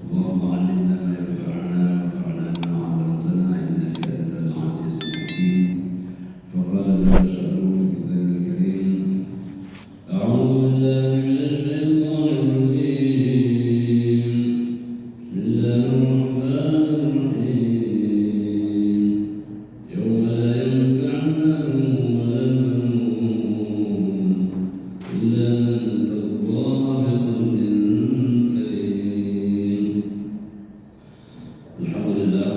اللهم علمنا ما ينفعنا وانفعنا بما علمتنا إنك أنت العزيز الحكيم. فقال جل شأنه في كتابه الكريم: أعوذ بالله من الشيطان الرجيم. بسم الله الرحمن الرحيم. يوم لا ينفع مال ولا بنون إلا من أتى الله بقلب سليم. Alhamdulillah,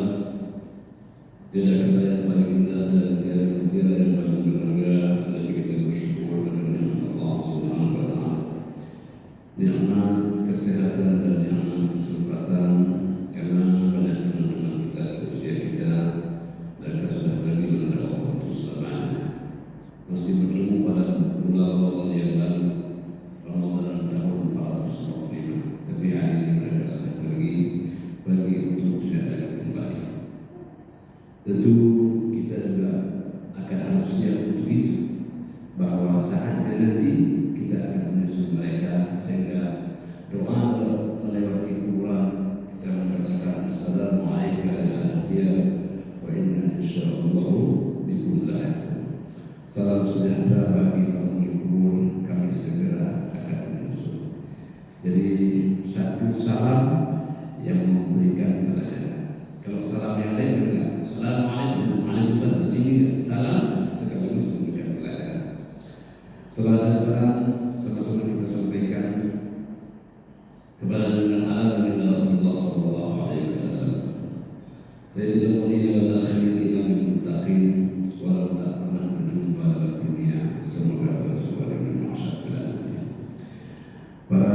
tidak ada yang paling indah dan tiada yang paling berharga selain kita bersyukur kepada Allah Subhanahu wa Ta'ala. Nikmat kesehatan dan nikmat kesempatan, karena banyak teman-teman kita seusia kita mereka sudah pergi menghadap Allah Subhanahu. Masih bertemu pada bulan Ramadan yang baru, Ramadan tahun 445. Tapi hari ini mereka sudah pergi untuk tidak ada kembali. Tentu kita juga akan harus siap untuk itu, bahwa saatnya nanti kita akan menyusul mereka, sehingga doa melewati kuburan kita membacakan Assalamualaikum warahmatullahi wa inna insyaallah bikum lahiqun. Salam sejahtera bagi penghuni kubur, kami segera akan menyusul. Jadi satu salam yang memberikan pelajaran. Kalau salam yang lain juga Assalamualaikum, Waalaikumsalam, ini salam sekaligus memberikan pelajaran. Salam dan salam sama-sama kita sampaikan kepada junjungan alam Rasulullah sallallahu alaihi wasallam. Sayyidul awwalin wal akhirin imamul muttaqin, walau tak pernah berjumpa dalam dunia, semoga bersuara di mahsyar nanti. Para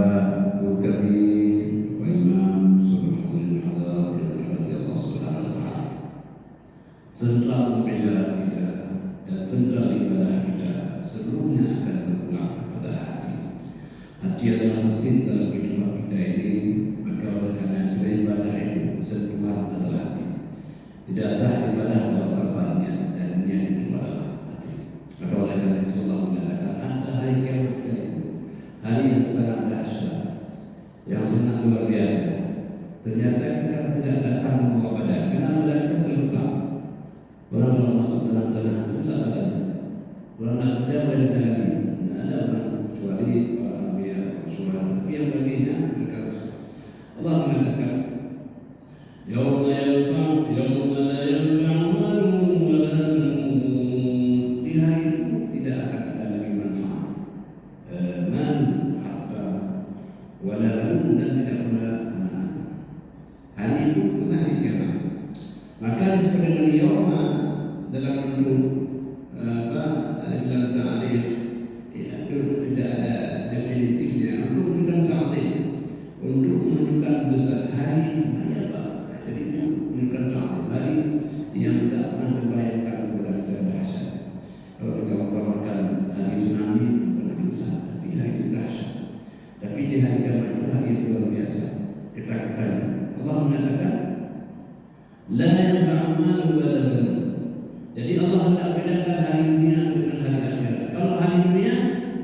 guru kami, Pak Imam, sentral pembicaraan kita dan sentral ibadah kita seluruhnya akan berpulang kepada hati. Hati adalah mesin dalam kehidupan kita ini, maka oleh karena itu ibadah itu sentuhan adalah hati. Tidak sah ibadah kalau tanpa niat, dan niat itu adalah hati. Maka oleh karena itu Allah mengatakan ada hari kiamat itu, hari yang sangat dahsyat, yang sangat luar biasa. Ternyata kita tidak datang membawa badan, karena badan kita terluka. Orang kalau masuk dalam tanah rusak badan, orang nak kerja badan lagi, tidak ada orang kecuali biar suara. Tapi yang baginya mereka rusak. Allah mengatakan, Yauma la yanfa'u malun wala banun. Di hari itu tidak akan ada lagi manfaat, mal, harta, wala banun, dan tidak pula anak. Hari itu bukan hari kiamat. Maka disebut dengan yauma dalam bentuk dalam ta'rif, itu tidak ada definitifnya, untuk menunjukkan ta'zim, untuk menunjukkan besar hari itu. Jadi itu menunjukkan ta'zim, hari yang tak pernah terbayangkan kepada kita dahsyat. Kalau kita umpamakan hari tsunami pernah besar, tapi hari itu dahsyat. Tapi di hari kiamat itu hari yang luar biasa, ketakutan. Allah mengatakan la yanfa'u malun wala banun. Jadi Allah hendak bedakan hari dunia dengan hari akhirat. Kalau hari dunia,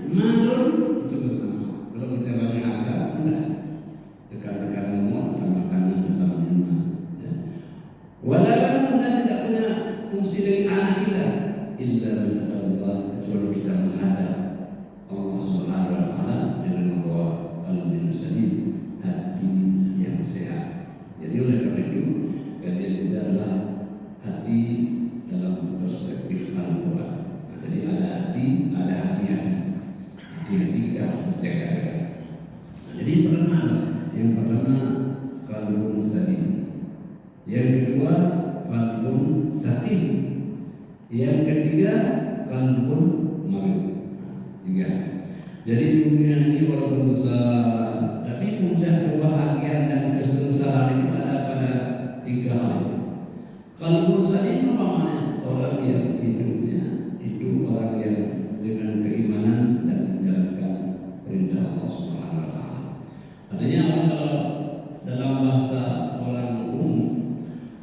malun itu bermanfaat. Kalau kita banyak harta, enggak. Tekan-tekan umur, makanan, dan minuman. Wala banun, dan tidak punya fungsi dari anak kita. Illa min Allah, kecuali kita menghadap Allah Subhanahu wa Ta'ala dengan membawa qalbin salim, hati yang sehat. Jadi oleh karena itu, kajian kita adalah hati dalam perspektif Al-Quran. Jadi ada hati, ada hati-hati. Hati-hati kita harus menjaga. Jadi yang pertama qalbun salim. Yang kedua qalbun satim. Yang ketiga qalbun marid. Tiga. Jadi dunia ini walaupun besar, tapi puncak kebahagiaan dan kesengsaraan itu ada pada tiga hal. Qalbun salim apa maknanya? Orang yang hidupnya itu orang yang dengan keimanan dan menjalankan perintah Allah Subhanahu wa Ta'ala. Artinya kalau dalam bahasa orang umum,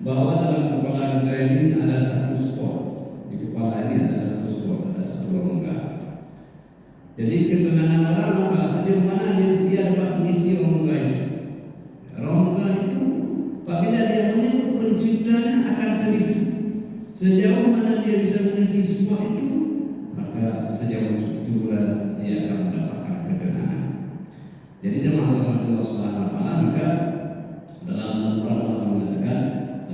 bahwa dalam kepala kita ini ada satu spot. Di kepala ini ada satu spot, ada satu rongga. Jadi ketenangan orang, maka sejauh mana dia dapat mengisi rongga itu. Rongga Sejauh mana dia bisa mengisi semua itu, maka sejauh itu pula dia akan mendapatkan ketenangan. Jadi jemaah Allah Subhanahu wa taala, maka dalam Al-Qur'an Allah mengatakan,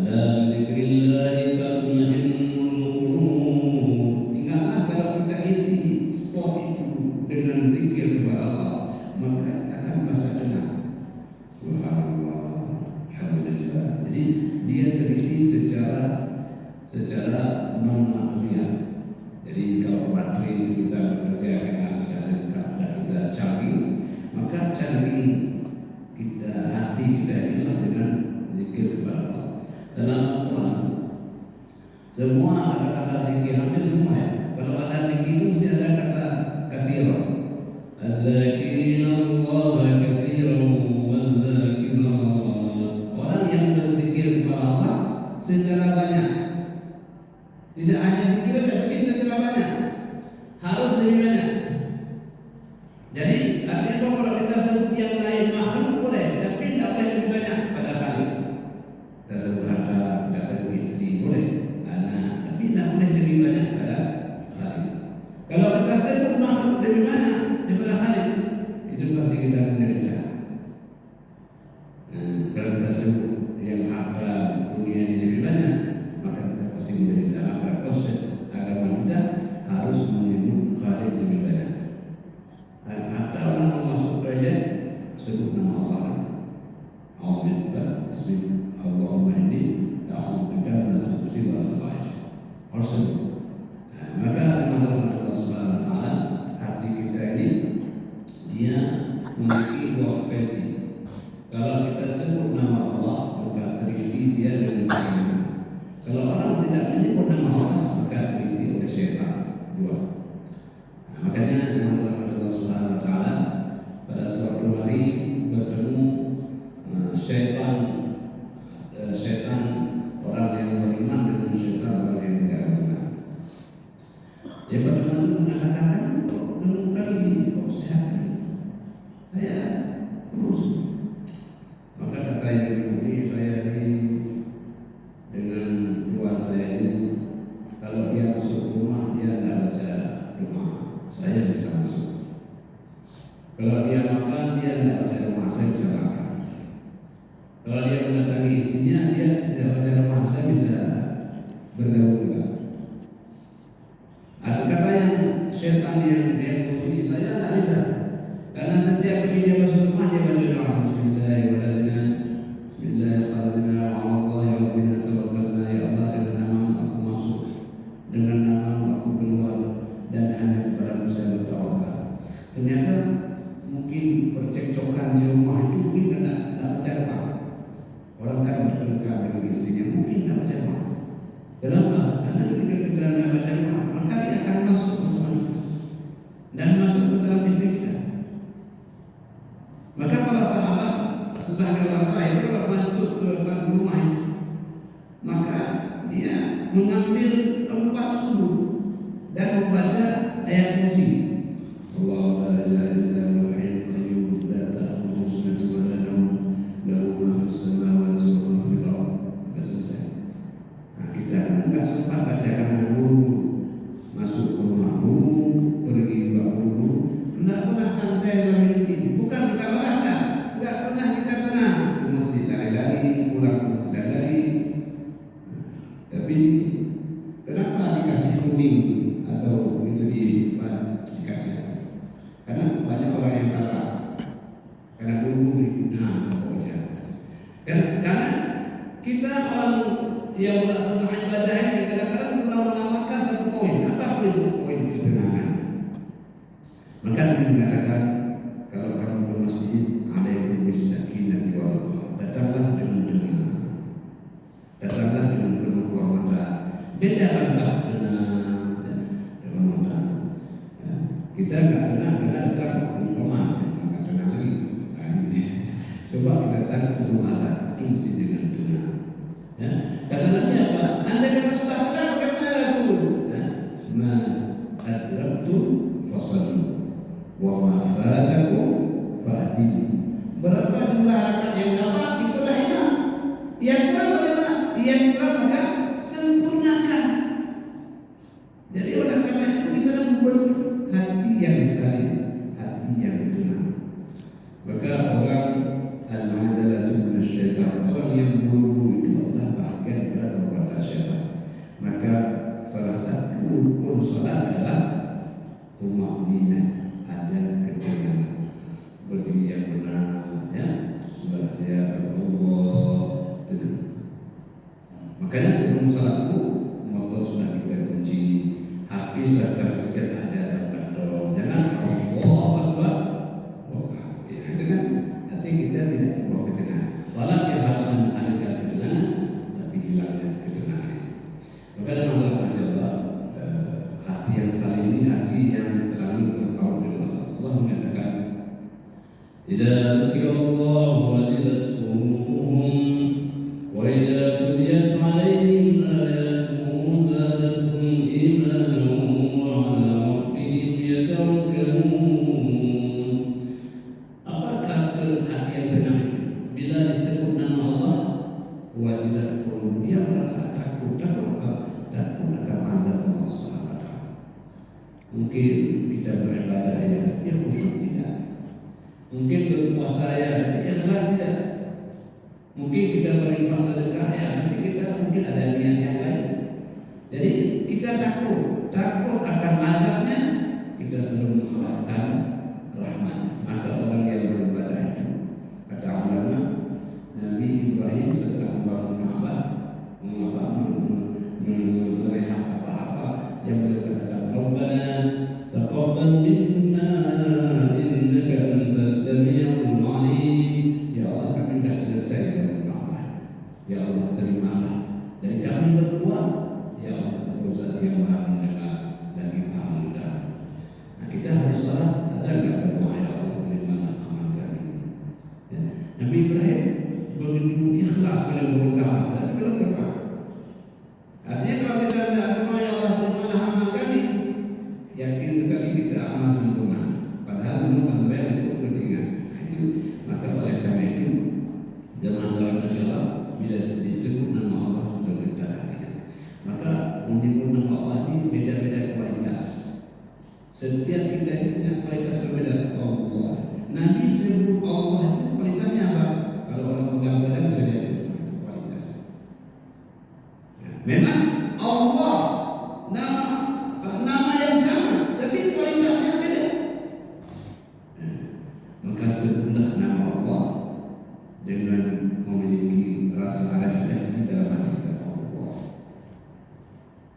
"Ala dzikrillahi tatma'innul qulub." Ingatlah kalau kita isi spot itu dengan zikir kepada Allah, maka akan merasa tenang. Subhanallah, alhamdulillah. Jadi dia terisi secara non material. Jadi kalau baterai itu bisa bekerja karena sudah kita charging, maka charging kita hati kita inilah dengan zikir kepada Allah. Dalam Al-Quran semua kata-kata zikir, hampir semua ya. Kalau ada zikir itu mesti ada kata katsira. Al-dzakirina Allah katsiran wal-dzakirat. Orang yang berzikir kepada Allah secara banyak. Tidak hanya zikir tapi secara banyak. Harus lebih banyak. Jadi artinya kalau kita sebut yang lain makhluk boleh, tapi tidak boleh lebih banyak pada Khalik. Kita sebut harta, kita sebut istri boleh, anak, tapi tidak boleh lebih banyak pada Khalik. Kalau kita sebut makhluk lebih banyak daripada Khalik, itu pasti kita menderita. Kalau kita sebut yang harta dunia ini lebih banyak, maka kita pasti menderita. Maka konsep agama kita harus menyebut Khalik lebih banyak. Harta orang mau masuk kerja, sebut nama Allah. Alhamdulillah, Bismillah, Allahumma inni a'udzubika min al-khubuthi wal khaba'ith. Harus sebut. Maka Allah Subhanahu wa taala, hati kita ini dia memiliki dua versi. Kalau kita sebut nama Allah, maka terisi dia dengan iman. Kalau orang tidak menyebut nama Allah, maka terisi oleh syaitan. Dua. Makanya Allah Subhanahu wa taala pada suatu hari bertemu syaitan orang yang beriman dengan syaitan orang yang tidak beriman. Dia bertemu itu mengatakan, kali ini kok sehat ini? Saya terus. Maka kata yang ini, saya ini dengan tuan saya ini, kalau dia masuk rumah dia tidak baca doa, saya bisa masuk. Kalau dia makan dia tidak baca doa, saya bisa makan. Kalau dia mendatangi istrinya dia tidak baca doa, saya bisa bergaul juga. Ada kata yang syaitan yang musuhi saya tidak bisa, karena setiap kali dia masuk rumah dia baca doa, Bismillahirrahmanirrahim, Bismillahirrahmanirrahim, Alhamdulillah Rabbina tawakkalna, ya Allah dengan nama aku masuk, dengan nama aku keluar, dan hanya kepada saya bertawakal. Ternyata mungkin percekcokan di rumah itu mungkin tidak baca doa. Orang kan bertengkar dengan istrinya mungkin tidak baca doa. Kenapa? Karena ketika kita tidak baca doa, maka dia akan masuk ke sana dan masuk ke dalam istri kita. Maka para sahabat sebagai orang saya kalau masuk ke rumah itu, maka dia mengambil tempat sudut dan membaca ayat kursi. Allah la ilaha illa huwal hayyul qayyum la ta'khudhuhu sinatun wa la nawm lahu ma fis samawati wa ma fil ardh. Sudah selesai. Nah, kita enggak sempat bacakan dulu, masuk ke rumah dulu, pergi juga dulu. Enggak pernah santai dalam hidup ini. Bukan kita marah, enggak pernah kita tenang. Mesti lari-lari, pulang mesti lari. Tapi kenapa dikasih kuning atau itu di kaca? Karena banyak orang yang kalah. Karena dulu baca. Karena kita orang yang melaksanakan ibadah ini kadang-kadang kurang mengamalkan satu poin. Apa itu poin ketenangan? Maka Nabi mengatakan, kalau kamu ke masjid, alaikum bis-sakinati wal waqar. Datanglah dengan tenang. Datanglah dengan penuh kehormatan. Bedakanlah dengan kehormatan. Ya. Kita enggak tenang karena datang di rumah, enggak tenang lagi. Coba kita datang sebelum asar, itu mesti dengan tenang. Ya. Kata Nabi apa? Anda kata sudah tenang, kata Rasul. Ma adraktu fasallu wa ma fatakum fa'timu. Berapa jumlah rakaat yang dapat itulah imam. Yang kurang bagaimana? Yang kurang maka sempurnakan. Makanya sebelum salat itu motor sudah kita kunci, HP sudah tersedia ada tempat dong. Jangan Allah Akbar, ya, itu kan nanti kita tidak bawa ke tengah. Salat yang harus menghadirkan ke tengah, tapi hilangnya ke tengah itu. Maka dalam Allah hati yang saling ini hati yang selalu berkawan dengan Allah. Allah mengatakan, "Idza dzukirallahu wajilat qulubuhum wa idza tuliyat 'alaihim ayatuhu zadatuhum imanan wa 'ala rabbihim yatawakkalun." Apa kata hati yang tenang itu? Bila disebut nama Allah, wajilat qulubuhum, dia merasa takut akan azab Allah Subhanahu wa taala. Mungkin kita beribadah ya, dia khusyuk tidak. Mungkin berpuasa ya, ikhlas tidak. Mungkin kita berinfak sedekah ya, mungkin ada niat yang lain. Jadi kita takut akan azabnya, kita selalu mengharapkan rahmat. Maka orang yang beribadah itu, kata ulama, Nabi Ibrahim setelah membangun Ka'bah, merehab apa-apa yang beliau katakan, Rabbana taqabbal minna innaka antas sami'ul 'alim. Ya Allah, kami sudah selesai dengan Ka'bah. Ya Allah, terimalah dari kami berdua. Ya Allah, Zat yang Maha mendengar dan yang Maha melihat. Nah, kita harus salat, ada enggak berdoa, ya Allah, terimalah amal kami. Ya. Nabi Ibrahim begitu ikhlas dalam berdoa, dan belum berdoa. Artinya kalau kita tidak berdoa, ya Allah, terimalah amal kami, yakin sekali kita amal sempurna. Padahal belum sampai untuk ketinggalan. Nah, itu maka oleh karena itu jangan dalam adalah bila disebut nama Allah untuk kita hatinya. Maka menyebut nama Allah ini beda-beda kualitas. Setiap kita ini punya kualitas berbeda. Allah. Nabi sebut Allah itu kualitasnya apa? Kalau orang pegang-pegang bisa lihat kualitasnya. Memang Allah nama yang sama, tapi kualitasnya beda. Maka sebutlah nama Allah dengan memiliki rasa refleksi dalam hati kita. Allah.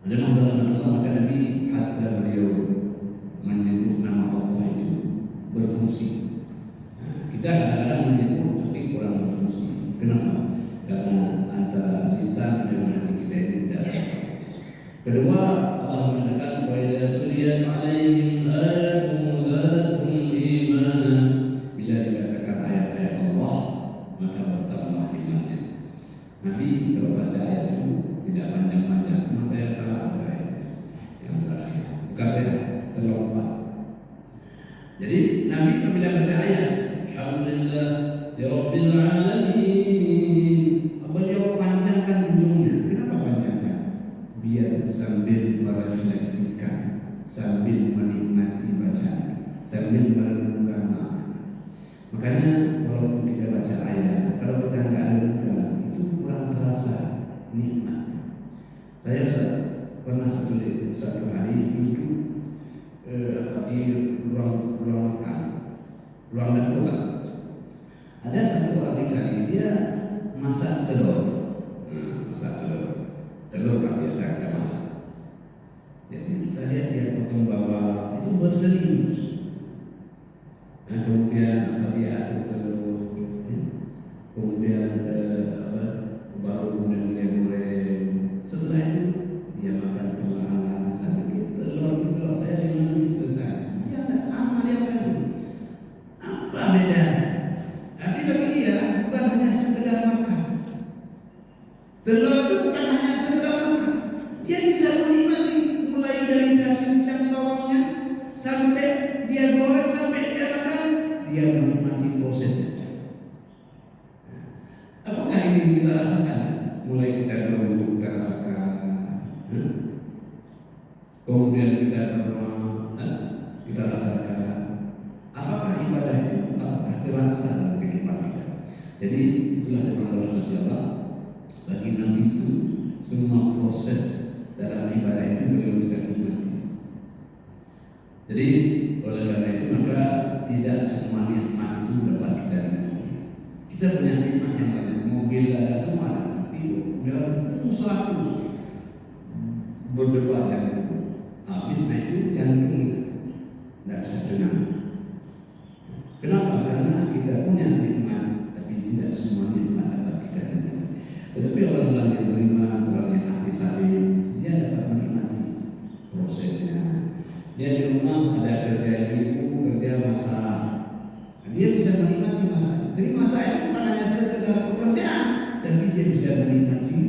Dalam Allah maka Nabi hatta beliau menyebut nama Allah itu berfungsi. Kita kadang-kadang menyebut tapi kurang berfungsi. Kenapa? Karena antara lisan dengan hati kita ini tidak ada. Kedua, Allah mengatakan wa idza tuliyat 'alaihim ayatuhu zadatuhum imanan. Bila dibacakan ayat-ayat Allah, maka bertambah imannya. Nabi kalau baca ayat itu tidak panjang-panjang. Mas saya salah ayat yang terakhir. Bukan saya terlompat. Jadi Nabi apabila baca ayat alhamdulillah ya rabbil alamin, beliau panjangkan ujungnya. Kenapa panjangkan? Biar sambil merefleksikan, sambil menikmati bacaan, sambil merenungkan makna. Makanya walaupun kita baca ayat, kalau kita nggak renungkan, itu kurang terasa nikmat. Saya pernah satu hari duduk di ruang makan, ruang dakwah. Ada satu adik kali dia masak telur, telur kan biasa kita masak. Jadi saya lihat dia potong bawang itu buat serius. Nah, kemudian dia aduk telur, kemudian baru dia goreng. Setelah itu dia makan perlahan-lahan sampai telur itu kalau saya 5 menit selesai. Dia ada amal yang baru. Apa beda? Arti bagi dia bukan hanya sekedar makan. Telur itu bukan hanya sekedar makan. Dia bisa menikmati mulai dari cincang bawangnya sampai dia goreng sampai dia makan. Dia menikmati prosesnya. Apakah ini kita rasakan? Mulai kita berwudu kita rasakan, kemudian kita berdoa kita rasakan. Apakah ibadah itu? Apakah terasa dalam kehidupan kita? Jadi itulah yang Allah bagi Nabi itu semua proses dalam ibadah itu beliau bisa nikmati. Jadi oleh karena itu maka tidak semua nikmat itu dapat kita nikmati. Kita punya nikmat yang banyak, mobil ada semua, tapi musuh terus berdebat yang habis itu jantung tidak bisa tenang. Kenapa? Karena kita punya nikmat, tapi tidak semua nikmat dapat kita nikmati. Tetapi orang-orang yang beriman, orang yang hati saling, dia dapat menikmati prosesnya. Dia di rumah ada kerja ibu, kerja masak, dia bisa menikmati masak. Jadi masak itu bukan hanya sekedar pekerjaan, tapi dia bisa menikmati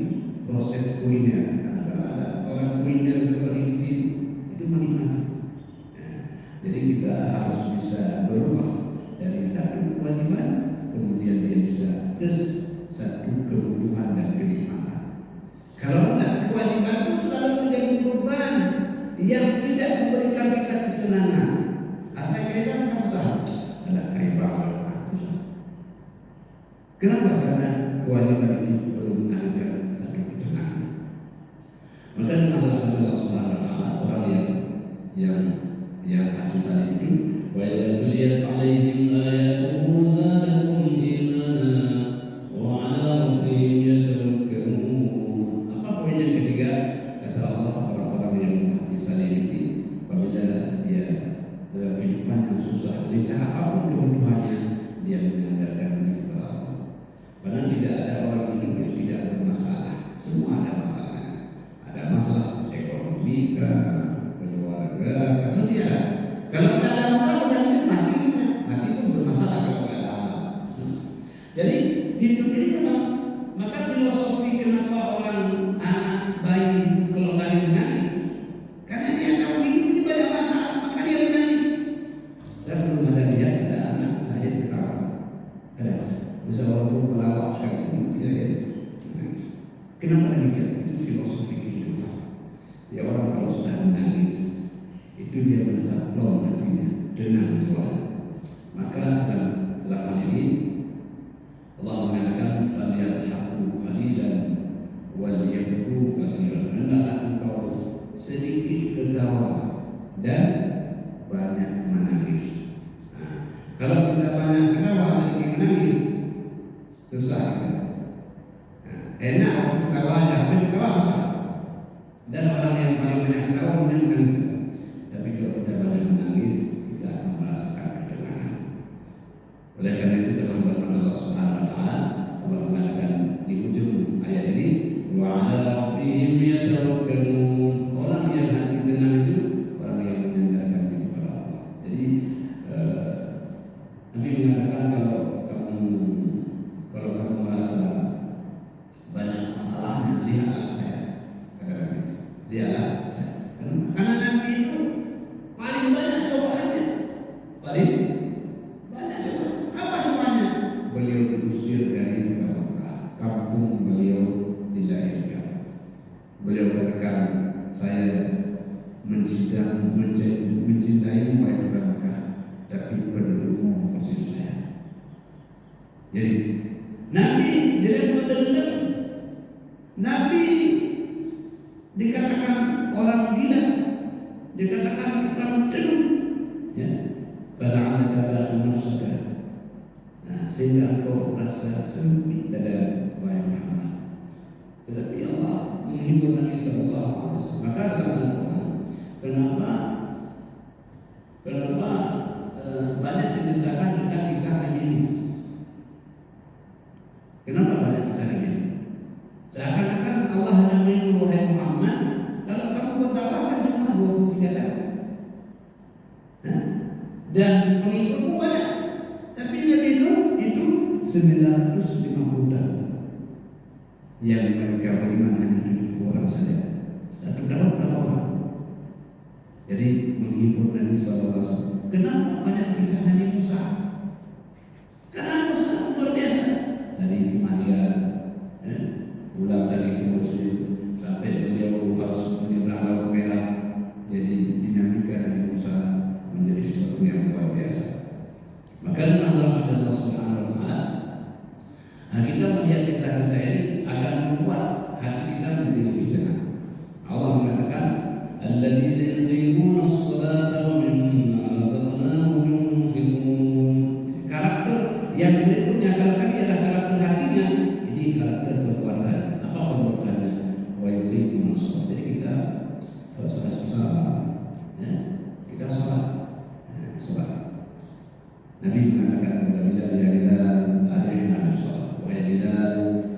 proses kuliner. Ada orang kuliner itu menikmati. Jadi kita harus bisa berubah dari satu kewajiban, kemudian dia bisa ke satu kebutuhan dan kenikmatan. Kalau tidak, kewajiban itu selalu menjadi beban yang tidak memberikan kita kesenangan. Asal kita merasa ada kaitan. Kenapa? Karena kewajiban itu belum ada satu ketenangan. Maka Allah Subhanahu wa taala orang yang hati saling itu wa idza tuliyat 'alaihim ayatuhu zadatuhum imana wa 'ala rabbihim yatawakkalun. Apa poin yang ketiga? Kata Allah, orang-orang yang hati saling itu apabila dia dalam kehidupan yang susah, lihat apapun kebutuhannya, dia menyandarkan diri kepada Allah. Karena tidak ada orang hidup yang tidak bermasalah. Semua ada masalah. Ada masalah ekonomi, keluarga, mesti ada. Kalau tidak ada masalah, bukan hidup mati. Mati pun bermasalah kalau tidak ada amal. Jadi hidup ini memang, maka filosofi kenapa orang anak bayi kalau lahir menangis, karena dia tahu hidup ini banyak masalah, maka dia menangis. Dan belum ada dia ada anak lahir ketawa. Ada. Bisa walaupun pelawak sekalipun tidak ya. Kenapa demikian? Itu filosofi kehidupan. Ya orang kalau sudah menangis, itu dia merasa plong hatinya, tenang soalnya. Maka dalam hal ini Allah mengatakan falyadhaku qalilan wal yabku katsiran. Hendaklah engkau sedikit ketawa dan banyak menangis. Kalau kita banyak ketawa sedikit menangis, susah kan? Enak waktu ketawa aja, tapi ketawa susah. Dan orang yang paling banyak ketawa menangis. Tapi kalau kita banyak menangis, kita akan merasakan ketenangan. Oleh karena itu dalam firman Allah Subhanahu wa taala, Allah mengatakan di ujung ayat ini, wa 'ala rabbihim yatawakkalun. Orang yang hati tenang itu orang yang menyandarkan diri kepada Allah. Jadi Nabi mengatakan kalau kamu merasa banyak masalahnya, lihatlah saya. Lihatlah saya. Karena Nabi itu paling banyak cobaannya. Paling banyak cobaan. Apa cobaannya? Beliau diusir dari kampung beliau dilahirkan. Beliau katakan, saya mencintai wahai Mekah, tapi pendudukmu mengusir saya. Jadi Nabi dalam betul-betul Nabi dikatakan orang gila, dikatakan tukang tenung, ya. Bala'anaka ba'u nafsaka. Nah, sehingga engkau rasa sempit dada wahai Muhammad. Tetapi Allah menghibur Nabi sallallahu alaihi wasallam. Maka dalam Al-Quran, kenapa banyak diceritakan tentang kisah ini? Kenapa banyak kisah ini? Seakan-akan Allah hanya menghibur wahai Muhammad, kalau kamu bertawaf kan cuma 23 tahun. Dan pengikutmu banyak. Tapi Nabi Nuh itu 950 tahun. Yang mereka beriman hanya 70 orang saja. Satu tahun berapa orang? Jadi menghibur Nabi sallallahu alaihi wasallam. Kenapa banyak kisah Nabi Musa? Karena Musa luar biasa. Dari kematian, pulang dari Mesir sampai beliau harus menyeberang Laut Merah. Jadi dinamika Nabi Musa menjadi sesuatu yang luar biasa. Maka Allah Subhanahu wa taala, kita melihat kisah-kisah ini akan membuat hati kita menjadi lebih tenang. Allah mengatakan, alladzina yuqimuna as-salata wa mimma razaqnahum yunfiqun. Karakter yang berikutnya kalau tadi adalah karakter hatinya, ini karakter kekuatan. Apa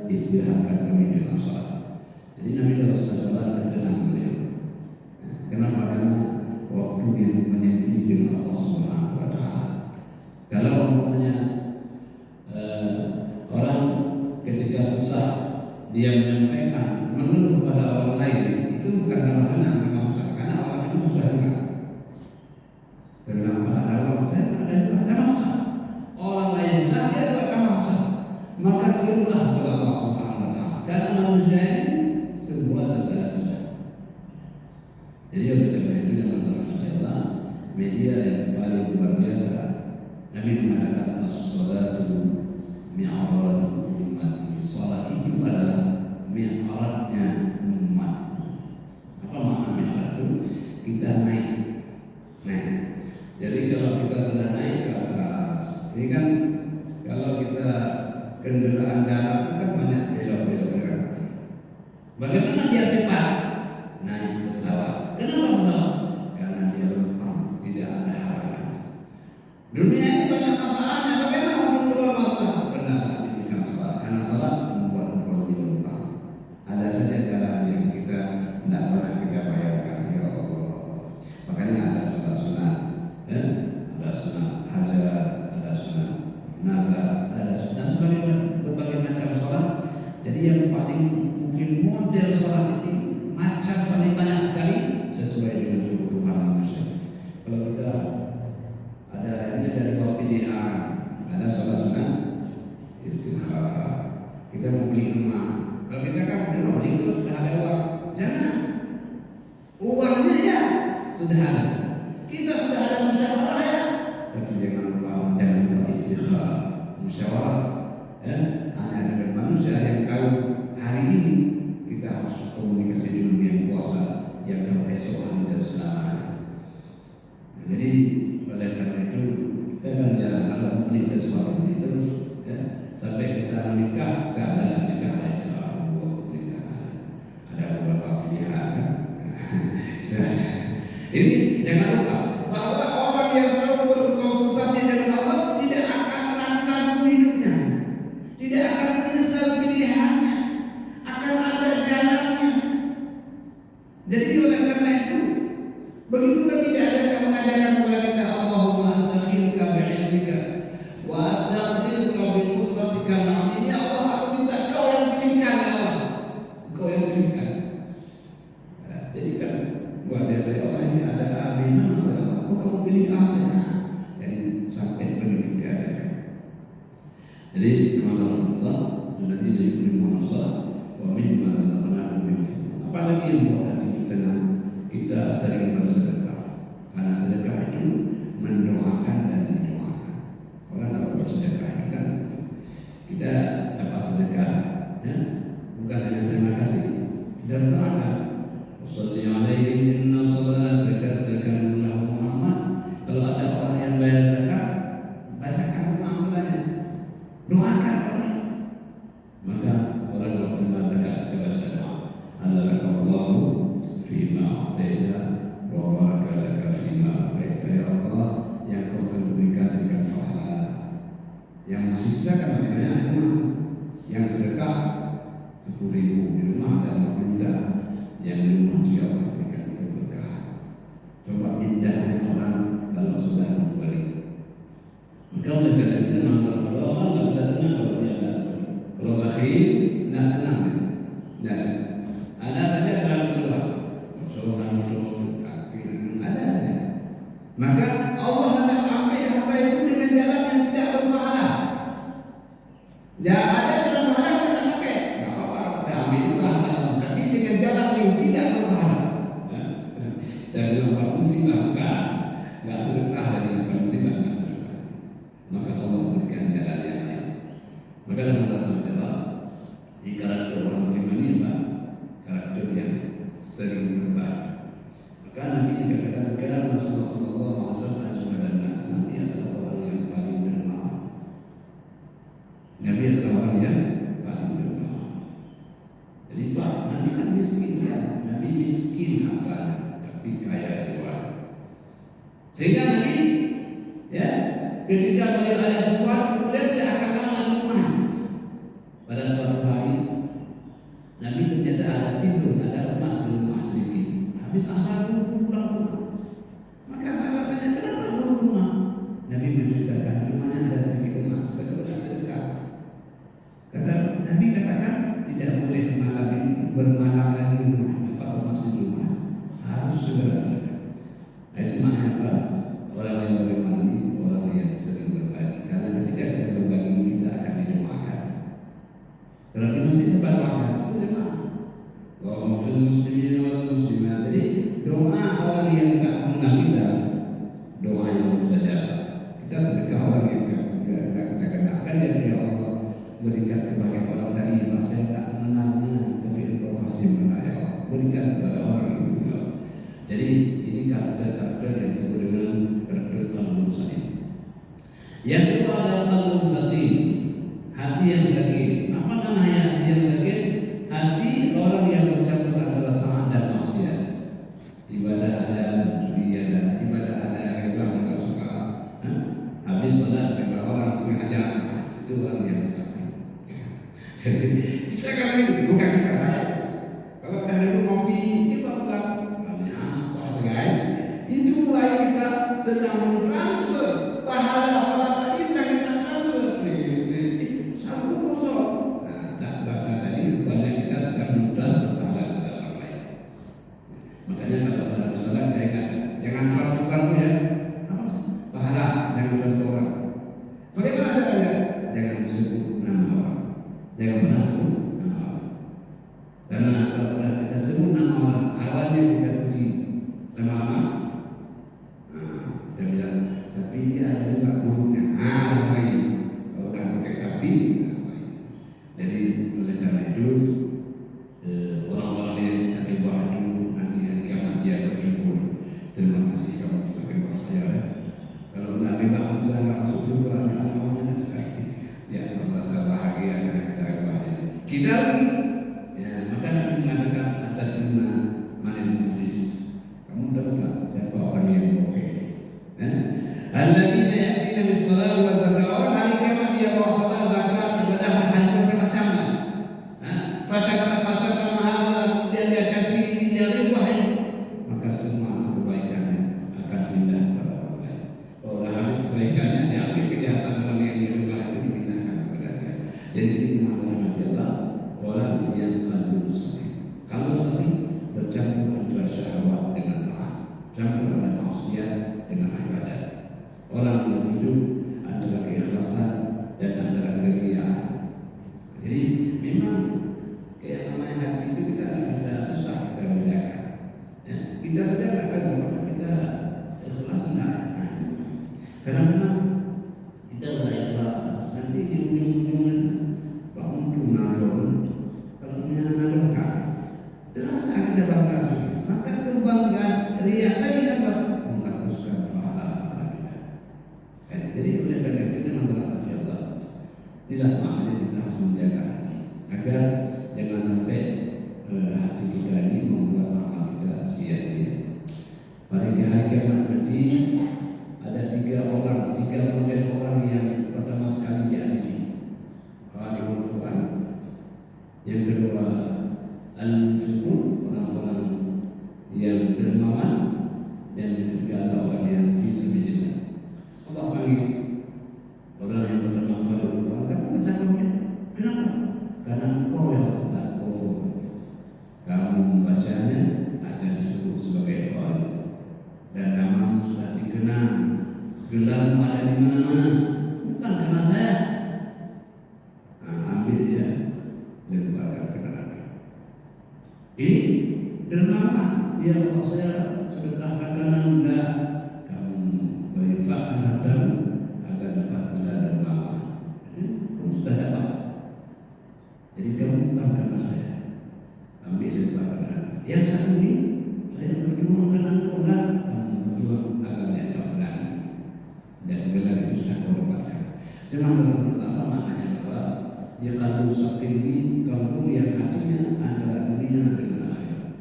istirahatkan kami dengan salat. Jadi Nabi SAW bertenang beliau. Kenapa? Karena waktu yang menyendiri dengan Allah Subhanahu Wa Taala. Kalau umpamanya orang ketika susah dia menyampaikan mengeluh kepada orang lain, itu bukan karena benar memang susah, karena orang itu susah juga. Kenapa? Kalau saya ada susah, orang lain susah dia juga akan susah. Maka keluhlah kepada Allah Subhanahu Wa Taala. Karena manusia ini semua adalah susah. Jadi oleh karena itu dalam Allah media yang paling luar biasa, Nabi mengatakan as-salatu mi'rajul ummati. Salat itu adalah mi'rajnya umat. Apa makna mi'raj itu? Kita naik. Jadi kalau kita sudah naik ke atas, ini kan kalau kita kendaraan darat itu kan banyak belok-beloknya. Bagaimana biar cepat? Naik pesawat. Kenapa pesawat? Karena dia lempeng, tidak ada halangan. Dunia ini banyak masalahnya. Bagaimana untuk keluar masalah? Benar, ini masalah. Karena salat membuat dia lempeng. Ada saja jalan yang kita tidak pernah kita bayangkan. Ya Allah. Makanya ada salat sunat, ya? Ada sunat hajar, ada sunat nazar, ada sunat sebagainya, berbagai macam salat. Jadi yang paling mungkin model salat ini macam paling banyak sekali sesuai dengan kebutuhan manusia. Kalau kita ada ini dari bawah pilihan, ada salat sunat istikharah. Kita mau beli rumah, kalau kita kan udah beli terus sudah ada uang, jangan. Uangnya ya sudah ada, kita sudah ada musyawarah ya, tapi jangan lupa istikharah, musyawarah, ya. Hanya dengan manusia yang tahu hari ini kita harus komunikasi dulu yang puasa, yang besok hari dan selamanya. Jadi oleh karena itu kita kan jalan kalau beli sesuatu ini terus, ya, sampai kita menikah, tak ada nikah Islam, ada beberapa pilihan. Ini jangan lupa bahwa orang yang selalu berkonsultasi dengan Allah tidak akan ragu-ragu hidupnya, tidak akan menyesal pilihannya, akan ada jalannya. Jadi oleh karena itu, begitu Nabi ada mengajarkan kepada kita, Allahumma astaghfiruka bi'ilmika wa astaghfiruka bi qudratika al-'azim. Ya Allah, aku minta Kau yang pilihkan, ya Allah, Kau yang pilihkan. Jadi kan luar biasa, ya Allah, ini ada aminan, ya Allah, Kamu pilih saja. Jadi sampai begitu diajarkan. Jadi Allah nanti dari ilmu salat wa mimma razaqnahum yunfiqun. Apalagi yang buat hati kita tenang, kita sering bersedekah. Karena sedekah itu mendoakan dan didoakan. Orang kalau bersedekah itu kan kita dapat sedekah, ya, bukan hanya terima kasih, kita doakan. Wassalli alaihi inna salataka sakanun lahum. Muhammad, kalau ada orang yang bayar zakat, bacakan amalannya, doakan orang itu. Maka orang yang terima zakat kita baca doa, Allahu fima ataita wa baraka laka fima ataita. Ya Allah, yang Kau telah berikan dengan pahala, yang mensisakan banyak rumah, yang sedekah 10.000 di rumah dan 50 juta, yang di rumah juga Allah berikan keberkahan. Coba indahnya orang kalau sudah memberi. Maka oleh karena itu kalau orang nggak bisa tenang kalau dia ada. Kalau bakhil nggak tenang. Dan ada saja dalam keluar, coba ada saja. Maka Allah hendak ambil hamba itu dengan jalan yang tidak berpahala. Ya ada jalan pahala kita pakai, nggak apa-apa, saya ambil juga. Tapi dengan jalan yang tidak berpahala. Dan nampak musibah nggak sedekah dari nampak musibah. Maka Allah berikan jalan yang lain. Maka dalam Allah di karakter orang beriman ini adalah karakter yang sering berbagi. Maka Nabi dikatakan karena Rasulullah SAW dan Nabi adalah orang yang paling dermawan. Nabi adalah orang yang paling dermawan. Jadi Pak, Nabi kan miskin ya, Nabi miskin apa? Tapi kaya jiwa. Sehingga Nabi, ya, ketika beliau ada sesuatu, kemudian tidak akan lama di rumah. Pada suatu hari Nabi ternyata ada tidur, ada emas di rumah sedikit. Habis asal pulang rumah. Maka sahabat tanya, kenapa pulang rumah? Nabi menceritakan, rumahnya ada sedikit emas, kalau tidak sedekah. Kata Nabi katakan tidak boleh bermalam lagi di rumah. Kalau masih di rumah harus segera sedekah. Itu maknanya apa? Orang yang berbagi, orang yang sering berbagi. Karena ketika kita berbagi kita akan didoakan. Kalau di masjid tempat wakaf semua wa fil muslimin wal muslimat. Jadi doa orang yang tak mengenal kita, doa yang mustajab. Kita sedekah orang yang kita kenalkan ya Allah, berikan kepada orang tadi yang saya tak mengenalnya, tapi engkau pasti mengenal ya Allah. Berikan kepada orang itu. Jadi ini karakter yang disebut dengan karakter qalbun salim. Yang kedua adalah qalbun salim, hati yang sakit. Apa namanya hati yang sakit? Hati orang yang bercampur antara taat dan maksiat. Ibadah ada, mencuri ada, ibadah ada, riba nggak suka. Habis salat riba orang sengaja, itu orang yang sakit. Jadi kita kan ini bukan kita saja. Kalau ada dulu ngopi, kita bukan itu mulai kita sedang transfer pahala salat tadi sedang kita transfer satu kosong. Nah, bahasa tadi banyak kita sedang transfer pahala kepada orang lain. Makanya kalau salat saya ingat jangan transfer ya. Pahala jangan transfer orang. Bagaimana caranya? Jangan disebut nama orang. Jangan pernah sebut nama orang. Karena kalau kita sebut nama orang, awalnya kita puji lama-lama. Dia bilang, tapi dia ada juga buruknya. Baik. Kalau udah pakai sapi, baik. Jadi oleh karena itu orang-orang yang kaki buah itu nanti hari kiamat dia bersyukur. Terima kasih kamu sebagai buah saya. Kalau nggak riba saya nggak masuk surga, namanya sekali. Ya Allah bahagia dengan kita kembali. Kita lagi, ya maka Nabi mengatakan ada lima manil muflis. Kamu tahu tak siapa orang yang bokeh? Alladzina ya'tina bis-shalati wa zakati. Hari kiamat dia bawa salat, zakat, ibadah hal macam-macam. Fasakara mahal dia caci dia ribuan. Maka semua kebaikannya akan pindah kepada orang lain. Kalau dah habis kebaikannya, dia ambil kejahatan orang yang dirubah itu dipindahkan kepada dia. Jadi ini namanya adalah orang yang qalbun salim. Qalbun salim bercampur antara syahwat dengan taat, campur antara maksiat dengan ibadah. Orang yang hidup antara keikhlasan dan antara keriaan. Jadi memang kayak namanya hati itu kita tidak bisa susah kita bedakan. Ya, kita sedang akan apakah kita ikhlas tidak? Kadang-kadang kita tidak ikhlas, nanti di ujung-ujungnya Pak untuk nadon, kalau menadonkan, terasa kita bangga sekali. Maka kebanggaan ria tadi apa? Menghapuskan pahala. Jadi oleh karena itu kita mengenal Allah. Inilah maknanya kita harus menjaga hati agar jangan sampai hati kita ini membuat amal kita sia-sia. Pada hari kiamat nanti ada tiga model orang yang pertama sekali diadili. Kalau Quran, yang kedua al-mufiqun, orang-orang yang dermawan, dan yang ketiga adalah orang yang fi sabilillah. Allah panggil orang yang pertama kali Quran, kamu bacaannya kenapa? Karena engkau yang tak bohong. Kamu membacanya akan disebut sebagai Quran, dan namamu sudah dikenal, gelarmu ada di mana-mana. Bukan karena saya. Ambil dia lembaga keterangan. Ini dermawan. Ya Allah, saya sedekahkan Anda. Kamu berinfakkan hartamu agar dapat gelar dermawan. Kamu sudah dapat. Jadi kamu bukan karena saya. Ambil lembaga keterangan. Yang satu ini saya berjuangkan engkau lah. Kamu berjuang agar dia dapat. Dan gelar itu sudah kau dapatkan. Jangan apa maknanya bahwa dia kalbu sakit ini kalbu yang hatinya antara dunia dengan akhirat.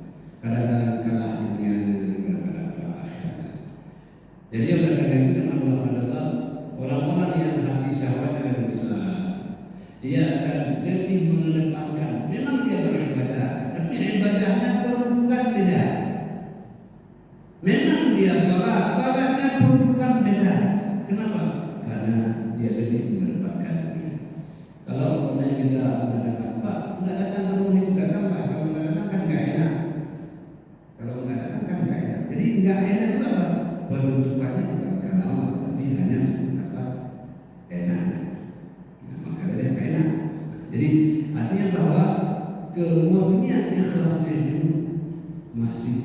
Kadang-kadang kalah dunia dengan kadang-kadang akhirat. Jadi yang berkaitan itu dengan Allah adalah orang-orang yang hati syahwatnya ada besar. Dia akan lebih mengedepankan. Memang dia beribadah beda. Memang dia salatnya pun bukan beda. Kenapa? Karena dia lebih mengedepankan dunia. Kalau kita mengatakan Pak, nggak datang ke rumah itu datang Pak. Kalau nggak datang kan nggak enak. Kalau nggak datang kan nggak enak. Jadi nggak enak itu apa? Peruntukannya bukan karena Allah, tapi hanya apa? Enak. Nah, makanya dia nggak enak. Jadi artinya bahwa kemurnian ikhlasnya itu masih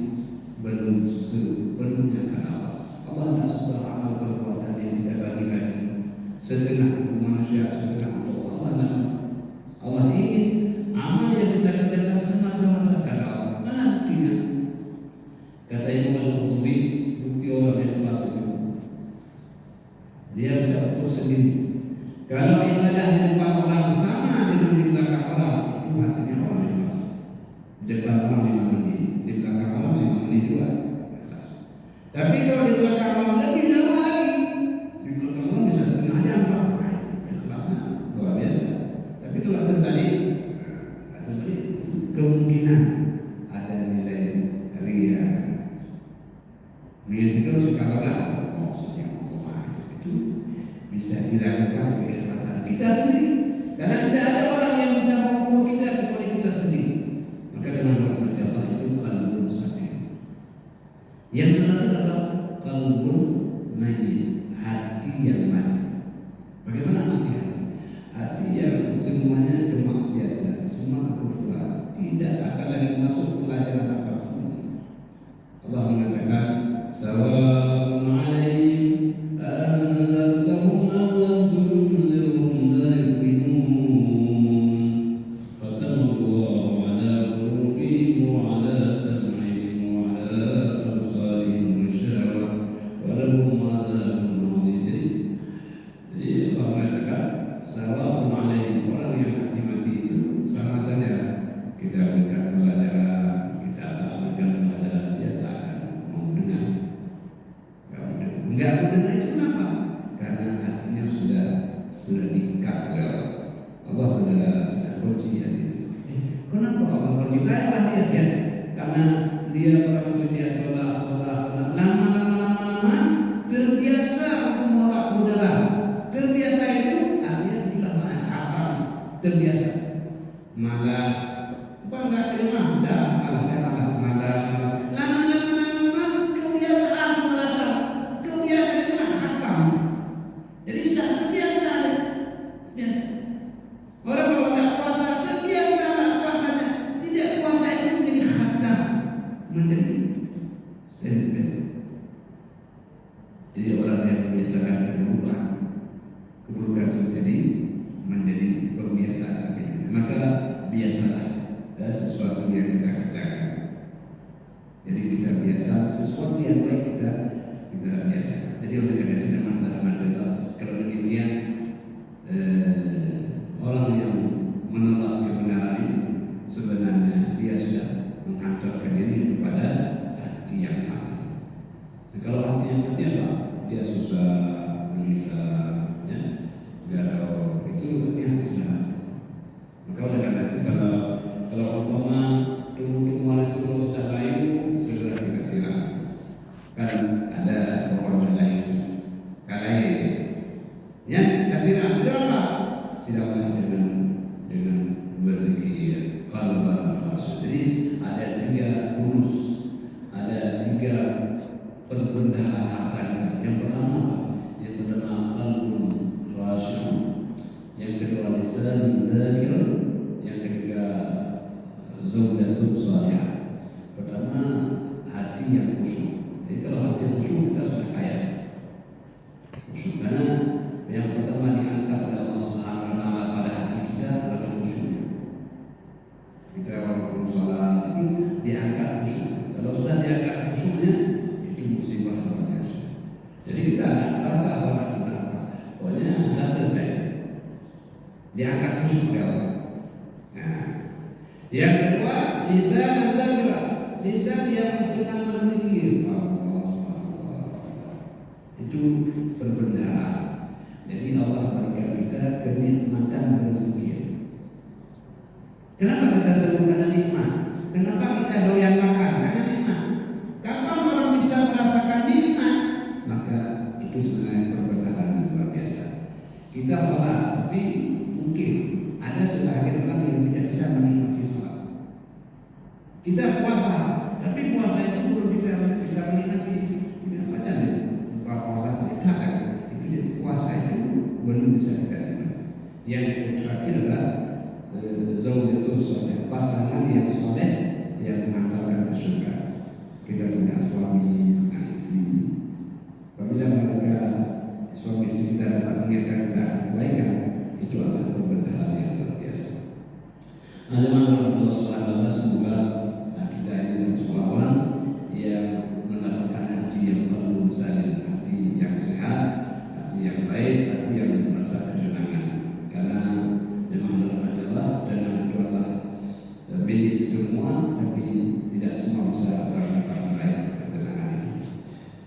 belum sepenuhnya karena Allah. Allah tidak suka amal perbuatan yang tidak bagi-bagi setengah untuk manusia, setengah untuk Allah. Allah ingin amal yang kita kerjakan semata-mata karena Allah. Mana buktinya? Kata Imam Al-Qurtubi, bukti orang ikhlas itu dia bisa ukur sendiri. Kalau ibadah di depan orang sama dengan di belakang orang, itu artinya orang ikhlas. Di depan orang 5 menit, di belakang orang 5 menit juga ikhlas. Tapi kalau di belakang orang lebih lama lagi, di belakang orang bisa setengah jam Pak. Ikhlasnya luar biasa. Tapi kalau terbalik, kemungkinan ada nilai ria. Itu sekarang maksudnya Allah itu bisa dilakukan keikhlasan kita sendiri. Karena tidak ada orang yang bisa mengukur kita kecuali kita sendiri. Maka dengan rahmat Allah itu qalbun sakin. Yang terakhir adalah qalbun mayyit, hati yang mati. Bagaimana hati? Hati yang semuanya kemaksiatan, semua kekufuran, tidak akan lagi masuk pelajaran apapun. Allah mengatakan sawa'un 'alaihim anzartahum am lam tunzirhum la yu'minun khatamallahu 'ala qulubihim wa 'ala sam'ihim wa 'ala absarihim ghishawa wa lahum 'adzabun 'adzim. Jadi Allah mengatakan sawa'un 'alaihim, orang yang hati mati itu sama saja kita berikan pelajaran, kita tawarkan pelajaran, dia tak akan mau dengar. Enggak mendengar itu kenapa? Karena hatinya sudah diikat oleh Allah, sudah kunci hati itu. Kenapa Allah kunci? Saya lah dia, karena dia orang itu dia tolak lama terbiasa untuk menolak udara. Terbiasa itu artinya tidak haram, terbiasa malas, bangga terima dah, kalau saya malas lama kebiasaan malas, kebiasaan itu haram. Jadi sudah terbiasa. Orang kalau tidak puasa terbiasa tidak puasanya, tidak puasa itu menjadi haram, menjadi stempel. Jadi orang yang membiasakan keburukan itu menjadi kebiasaan. Maka biasalah sesuatu yang kita kerjakan. Jadi kita biasa sesuatu yang baik kita biasa. Jadi oleh karena itu memang dalam doa kalau demikian orang yang menolak kebenaran itu sebenarnya dia sudah menghantarkan diri kepada hati yang mati. Nah, kalau hati yang mati apa? Dia susah, gelisah, ya, galau, itu hati sudah mati. Maka oleh karena itu kalau umpama tumbuh-tumbuhan itu kalau sudah layu, segera kita siram. Kan ada orang lain itu kalai, ya siram apa? Siramlah dengan berzikir, qalban khasy. Jadi ada 3 urus, ada 3 perbendaharaan harta. Yang pertama qalbun khasy, yang kedua lisan dzakir, yang ketiga zaujatul salihah. Pertama hati yang khusyuk. Jadi kalau hati khusyuk kita sudah kaya. Khusyuk karena yang pertama diangkat oleh Allah Subhanahu wa taala pada hati kita adalah khusyuk. Kita waktu salat itu diangkat khusyuk. Kalau sudah diangkat khusyuknya itu musibah luar biasa. Jadi kita rasa salat berapa? Pokoknya sudah selesai. Diangkat khusyuk ya Allah. Nah, yang kedua lisan dzakir, lisan yang senang berzikir. Itu perbendaharaan. Jadi Allah berikan kita kenikmatan berzikir. Kenapa kita sebut ada nikmat? Kenapa kita doyan makan? Karena Tapi mungkin ada sebagian orang yang tidak bisa menikmati sholat. Kita puasa, tapi puasa itu belum kita bisa menikmati. Apa aja buka puasa kita kan? Itu puasa itu belum bisa kita nikmati. Yang terakhir adalah zaujatul soleh, pasangan yang soleh yang mengantarkan ke surga. Kita punya suami, punya istri. Apabila mereka suami istri kita dapat mengingatkan kita kebaikan, itu adalah keberkahan yang luar biasa. Allah SWT, semoga kita ini terus orang yang mendapatkan hati yang penuh saling, hati yang sehat, hati yang baik, hati yang merasa ketenangan. Karena memang adalah dan itu adalah milik semua, tapi tidak semua bisa meraih ketenangan itu.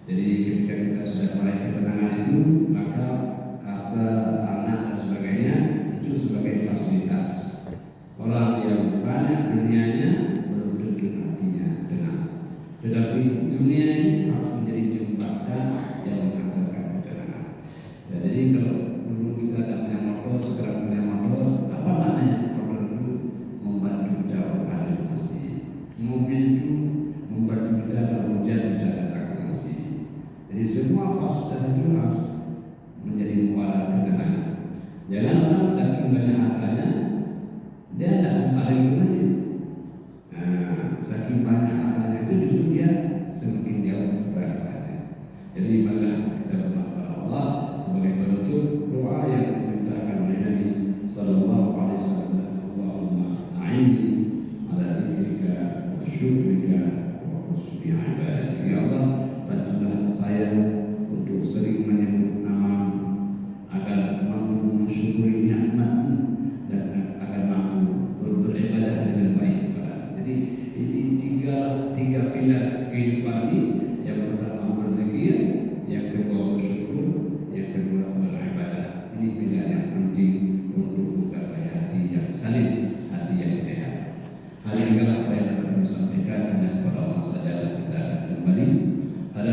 Jadi ketika kita sudah meraih ketenangan itu, maka harta, anak dan sebagainya itu sebagai fasilitas. Orang yang banyak dunianya belum tentu hatinya tenang. Tetapi dunia ini harus menjadi jembatan yang mengantarkan ketenangan. Ya, jadi kalau dulu kita tidak punya motor, sekarang punya motor, apa maknanya? Motor itu membantu kita berada di masjid. Mobil itu membantu kita dalam hujan bisa datang ke masjid. Jadi semua fasilitas itu harus menjadi muara ketenangan. Jangan orang saking banyak hartanya dia tidak sempat lagi ke masjid. Saking banyak hartanya itu justru dia semakin jauh beradabnya. Jadi marilah kita berdoa kepada Allah sebagai penutup doa yang diperintahkan oleh Nabi Sallallahu Alaihi Wasallam. Allahumma a'inni ala dzikrika wa syukrika wa husni ibadatik. Ya Allah, bantulah saya untuk sering menyebut nama agar mampu mensyukuri nikmat-Mu dan agar mampu beribadah dengan baik. Jadi ini tiga pilar kehidupan ini. Yang pertama berzikir, yang kedua bersyukur, yang kedua beribadah. Ini pilar yang penting untuk menggapai hati yang salim, hati yang sehat. Hari ini apa yang akan kami sampaikan hanya kepada Allah saja. Kita kembali. Ada